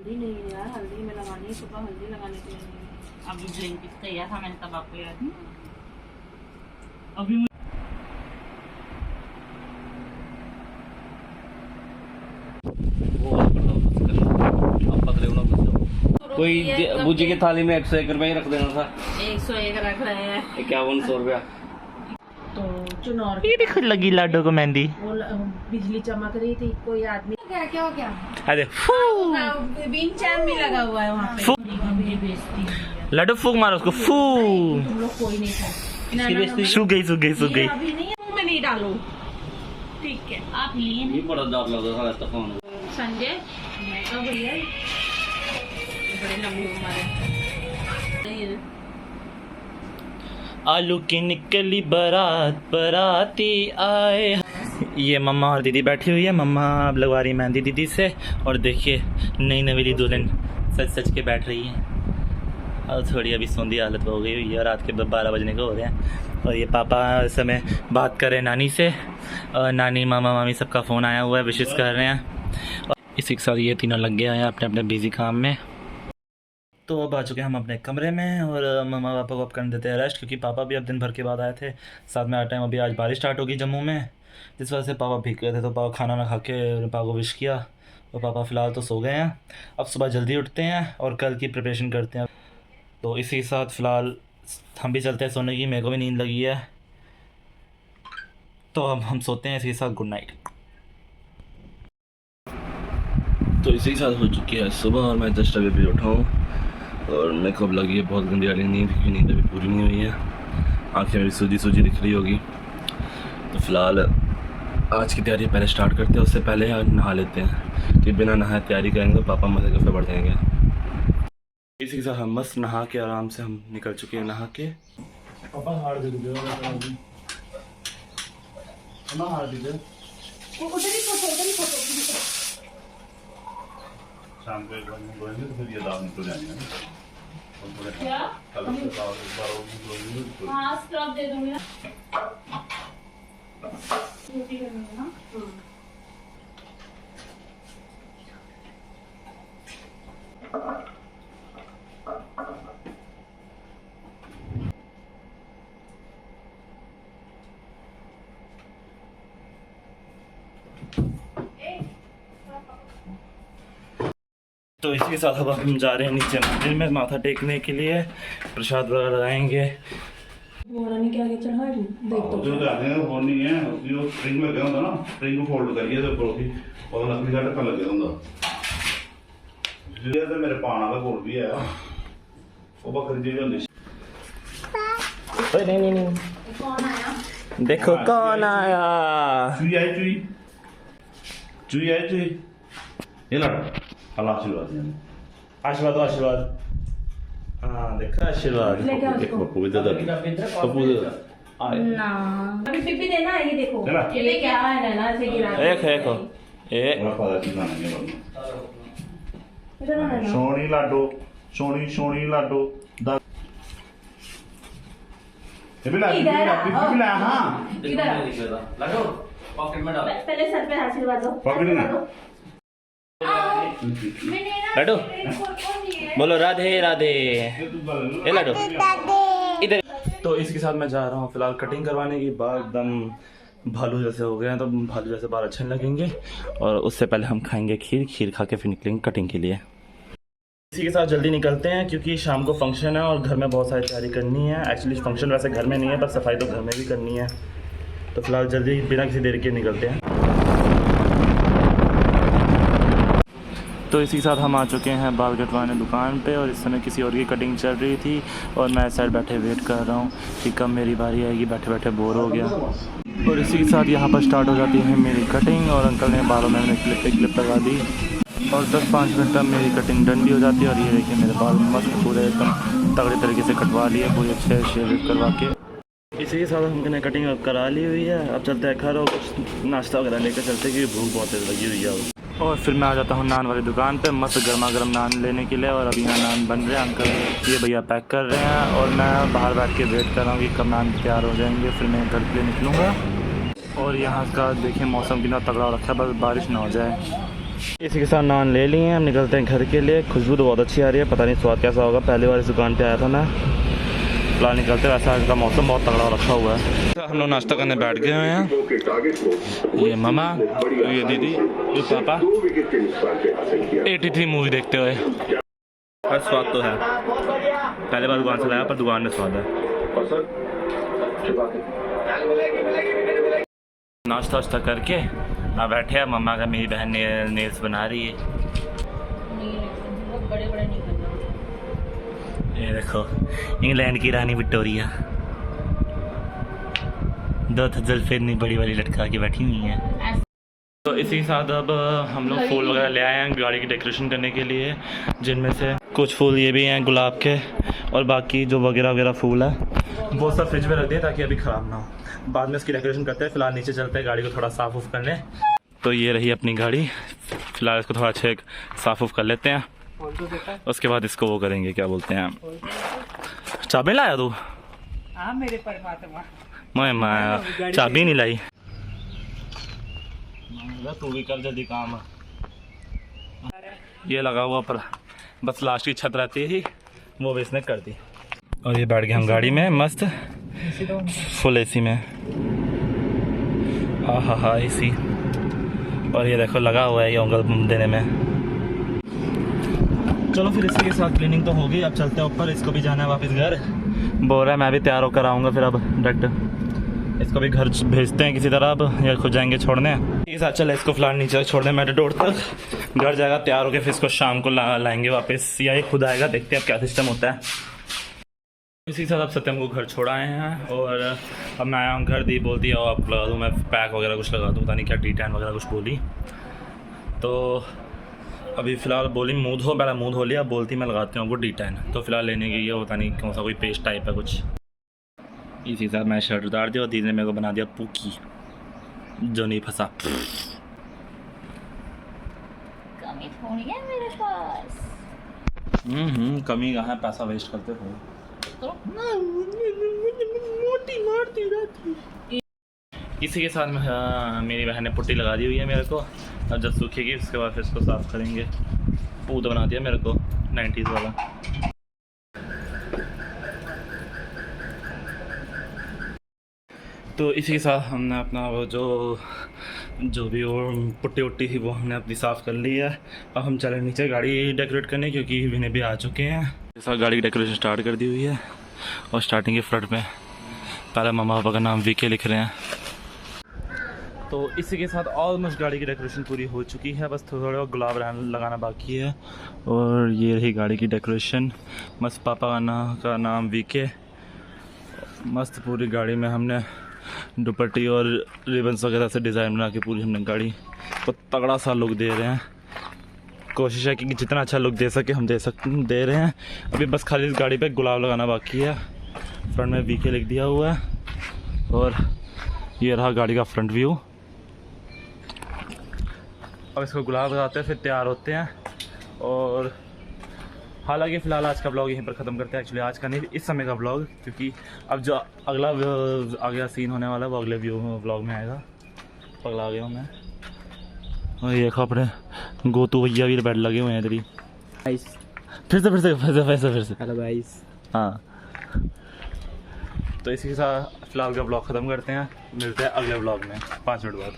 हल्दी नहीं है यार, हल्दी में लगानी है, सुबह हल्दी लगाने के लिए नहीं। अभी ब्लिंकिट किया था मैंने, तब आपको याद नहीं। अभी कोई बूजी की थाली में 101 रुपए ही रख देना था। 101 रख रहे हैं, 5100 रुपया। तो चुनौर ये भी लगी लाडो को मेहंदी। वो बिजली चमक रही थी, कोई आदमी क्या हो गया? अरे बिन चैन भी लगा हुआ है वहाँ पे। लाडो फूक मारो उसको, फू तुम लोग कोई नहीं था। सूख गई सूख गई सूख गई। अभी नहीं, मुंह में नहीं डालो, ठीक है? आप लिए ये बड़ा डर लग रहा था फोन। संजय मैं तो भैया बड़े लंबी उम्र है। आलू की निकली बारात, बाराती आए। ये मम्मा और दीदी बैठी हुई है। मम्मा अब लगवा रही मेहंदी दीदी से, और देखिए नई नवेली दुल्हन सच सच के बैठ रही है। और थोड़ी अभी सौंधी हालत हो गई हुई है, रात के 12 बजने को हो रहे हैं। और ये पापा इस समय बात कर रहे हैं नानी से, और नानी मामा मामी सबका फ़ोन आया हुआ है, विशेष कर रहे हैं। और इसी के साथ ये तीनों लग गए हैं अपने अपने बिजी काम में। तो अब आ चुके हैं हम अपने कमरे में, और मम्मा पापा को अब करने देते हैं रेस्ट, क्योंकि पापा भी अब दिन भर के बाद आए थे। साथ में आ टाइम अभी आज बारिश स्टार्ट होगी जम्मू में, जिस वजह से पापा भीग गए थे। तो पापा खाना ना खा के पापा को विश किया, और पापा फ़िलहाल तो सो गए हैं। अब सुबह जल्दी उठते हैं और कल की प्रिपरेशन करते हैं। तो इसी के साथ फ़िलहाल हम भी चलते हैं सोने की, मेरे को भी नींद लगी है, तो अब हम सोते हैं। इसी के साथ गुड नाइट। तो इसी के साथ हो चुकी है सुबह, और मैं जस्ट अभी उठा हूँ, और मेरे को अब लगी है बहुत गंदी वाली नींद, क्योंकि नींद अभी पूरी नहीं हुई है। आँखें मेरी सूजी सूजी दिख रही होगी। तो फ़िलहाल आज की तैयारी पहले स्टार्ट करते हैं, उससे पहले नहा लेते हैं, कि बिना नहाए तैयारी करेंगे तो पापा मज़े करके बढ़ जाएंगे। इसी के साथ हम मस्त नहा के आराम से हम निकल चुके हैं। नहा के पापा हार दे दीजिए, हार दीजिए। शाम को एक बार बोलेंगे तो फिर ये दाल निकल जाएंगे ना। क्या? कल से दाल एक बार और बोलेंगे तो हाँ, स्क्रब दे दूंगी ना, रोटी करनी ना। तो इसी के साथ अब हम जा रहे हैं नीचे मंदिर में माथा टेकने के लिए, प्रसाद वगैरह लगाएंगे। मोरा ने क्या चढ़ा देख तो जो जाते हैं वो नहीं है, जो स्प्रिंग लगे होता ना, स्प्रिंग को फोल्ड करिए तो ऊपर की और लकड़ी का ढक्कन लगे होता। ये तो मेरे पाना का कोल भी है, वो बकरी चीज होती। नहीं नहीं, कौन आया? देखो कौन आया। चुई आई, चुई चुई आई, चुई ये लड़ अल्लाह आशीर्वाद दे। आशीर्वाद आशीर्वाद। हाँ देखा आशीर्वाद। एक पप्पू भी दे दे, पप्पू दे दे। ना अभी पिपी देना है, ये देखो चला। ये क्या है ना से गिरा एक ए बड़ा पता की खाना है बाबू। इधर है ना सोनी लाडो, सोनी सोनी लाडो दा। ये भी ला, भी ला। हाँ इधर लगो पॉकेट में डाल। पहले सर पे आशीर्वाद दो। पकड़ी ना। लाडो बोलो राधे राधे। ए लाडो इधर। तो इसके साथ मैं जा रहा हूँ फिलहाल कटिंग करवाने की। बाल एकदम भालू जैसे हो गए हैं, तो भालू जैसे बाल अच्छे लगेंगे। और उससे पहले हम खाएंगे खीर, खीर खा के फिर निकलेंगे कटिंग के लिए। इसी के साथ जल्दी निकलते हैं, क्योंकि शाम को फंक्शन है और घर में बहुत सारी तैयारी करनी है। एक्चुअली फंक्शन वैसे घर में नहीं है, पर सफाई तो घर में भी करनी है। तो फिलहाल जल्दी बिना किसी देर के निकलते हैं। तो इसी के साथ हम आ चुके हैं बाल कटवाने दुकान पे, और इस समय किसी और की कटिंग चल रही थी, और मैं साइड बैठे वेट कर रहा हूँ कि कब मेरी बारी आएगी। बैठे बैठे बोर हो गया। और इसी के साथ यहाँ पर स्टार्ट हो जाती है मेरी कटिंग, और अंकल ने बालों में क्लिप लगा दी, और 10-5 मिनट तक मेरी कटिंग डन भी हो जाती है। और ये देखिए मेरे बाल मस्त पूरे एकदम तगड़े तरीके से कटवा लिए, पूरी अच्छे शेव करवा के। इसी के साथ हमने कटिंग करा ली हुई है। अब चलते हैं घर और कुछ नाश्ता वगैरह लेकर चलते, क्योंकि भूख बहुत तेज लगी हुई है। और फिर मैं आ जाता हूँ नान वाली दुकान पे मस्त गर्मा गर्म नान लेने के लिए। और अभी यहाँ नान बन रहे हैं, अंकल ये भैया पैक कर रहे हैं, और मैं बाहर बैठ के वेट कर रहा हूँ कि कब नान तैयार हो जाएंगे, फिर मैं घर के लिए निकलूँगा। और यहाँ का देखिए मौसम कितना तगड़ा रखा है, बस बारिश ना हो जाए। इसी के साथ नान ले लिए हैं, हम निकलते हैं घर के लिए। खुशबू तो बहुत अच्छी आ रही है, पता नहीं स्वाद कैसा होगा। पहली बार इस दुकान पे आया था मैं। फिलहाल निकलते, वैसा आज का मौसम बहुत तगड़ा रखा हुआ है। हम लोग नाश्ता करने बैठ गए हुए हैं। ये मामा, ये दीदी, ये पापा 83 मूवी देखते हुए। हर स्वाद तो है, पहले बार दुकान से लाया पर दुकान में स्वाद है। नाश्ता वाश्ता करके अब बैठे हैं। मम्मा का मेरी बहन नेल्स बना रही है। बड़े बड़े नहीं करना। ये देखो इंग्लैंड की रानी विक्टोरिया 2 जुल्फे इतनी बड़ी वाली लटका के बैठी हुई हैं। तो इसी के साथ अब हम लोग फूल वगैरह ले आए हैं गाड़ी की डेकोरेशन करने के लिए, जिनमें से कुछ फूल ये भी हैं गुलाब के, और बाकी जो वगैरह फूल है वो सब फ्रिज में रख दिए ताकि अभी ख़राब ना हो। बाद में इसकी डेकोरेशन करते हैं। फिलहाल नीचे चलते हैं गाड़ी को थोड़ा साफ़ उफ करने। तो ये रही अपनी गाड़ी, फिलहाल इसको थोड़ा अच्छे साफ़ उफ कर लेते हैं। उसके बाद इसको वो करेंगे, क्या बोलते हैं, चाबी लाया तू? हाँ मेरे परमात्मा, मैं चाबी नहीं लाई। तू भी कर जल्दी काम। ये लगा हुआ पर बस लास्ट की छत रहती है, वो भी इसने कर दी। और ये बैठ गए हम गाड़ी में मस्त फुल एसी में। हा एसी। और ये देखो लगा हुआ है ये उंगल देने में। चलो फिर इसी के साथ क्लीनिंग तो होगी, अब चलते हैं ऊपर। इसको भी जाना है वापस घर, बोल रहा है। मैं भी तैयार होकर आऊँगा फिर अब डायरेक्ट इसको भी घर भेजते हैं किसी तरह। अब या खुद जाएंगे छोड़ने। एक साथ चले इसको फिलहाल नीचे छोड़ने मेटाडोर तक। घर जाएगा तैयार होकर, फिर इसको शाम को लाएंगे वापस, या ये खुद आएगा। देखते हैं अब क्या सिस्टम होता है। इसी के साथ अब सत्यम को घर छोड़ाए हैं और अब मैं आया हूँ घर। दी बोलती है आप लगा दूँ, मैं पैक वगैरह कुछ लगा दूँ, पता नहीं क्या डी10 वगैरह कुछ बोली। तो अभी फ़िलहाल बोली मुँह धो, पहले मुँह धो लिया, बोलती मैं लगाती हूँ वो डी10। तो फिलहाल लेने गई है, पता नहीं कौन सा कोई पेस्ट टाइप है कुछ। इसी के साथ मैं शर्ट उतार दिया और दीदी ने मेरे को बना दिया पूकी, जो नहीं फंसा। कमी थोड़ी है मेरे पास। कमी कहाँ है, पैसा वेस्ट करते हो। इसी के साथ में मेरी बहन ने पुट्टी लगा दी हुई है मेरे को। अब जब सूखेगी उसके बाद फिर इसको साफ करेंगे। पूत बना दिया मेरे को 90s वाला। तो इसी के साथ हमने अपना वो जो भी वो पुट्टी उट्टी थी वो हमने अपनी साफ़ कर ली है। अब हम चले नीचे गाड़ी डेकोरेट करने, क्योंकि विनय भी आ चुके हैं। इस साथ गाड़ी की डेकोरेशन स्टार्ट कर दी हुई है और स्टार्टिंग के फ्रंट में पहले मम्मा पापा का नाम वीके लिख रहे हैं। तो इसी के साथ ऑलमोस्ट गाड़ी की डेकोरेशन पूरी हो चुकी है, बस थोड़ा गुलाब लगाना बाकी है। और ये रही गाड़ी की डेकोरेशन, मस्त पापा का नाम वीके। मस्त पूरी गाड़ी में हमने दुपट्टी और रिबन्स वगैरह से डिज़ाइन बना के पूरी हमने गाड़ी को तगड़ा सा लुक दे रहे हैं। कोशिश है कि जितना अच्छा लुक दे सके हम दे रहे हैं। अभी बस खाली इस गाड़ी पे गुलाब लगाना बाकी है। फ्रंट में वीके लिख दिया हुआ है और ये रहा गाड़ी का फ्रंट व्यू। अब इसको गुलाब लगाते हैं, फिर तैयार होते हैं। और हालांकि फ़िलहाल आज का ब्लॉग यहीं पर ख़त्म करते हैं। एक्चुअली आज का नहीं, इस समय का ब्लॉग, क्योंकि अब जो अगला सीन होने वाला है वो अगले ब्लॉग में आएगा। पगला गया हूँ मैं। और ये देखो अपने गोतू भैया भी बैठ लगे हुए हैं इधर ही। फिर से हेलो गाइस। हाँ, तो इसी के साथ फ़िलहाल का ब्लॉग ख़त्म करते हैं। मिलते हैं अगले ब्लॉग में 5 मिनट बाद।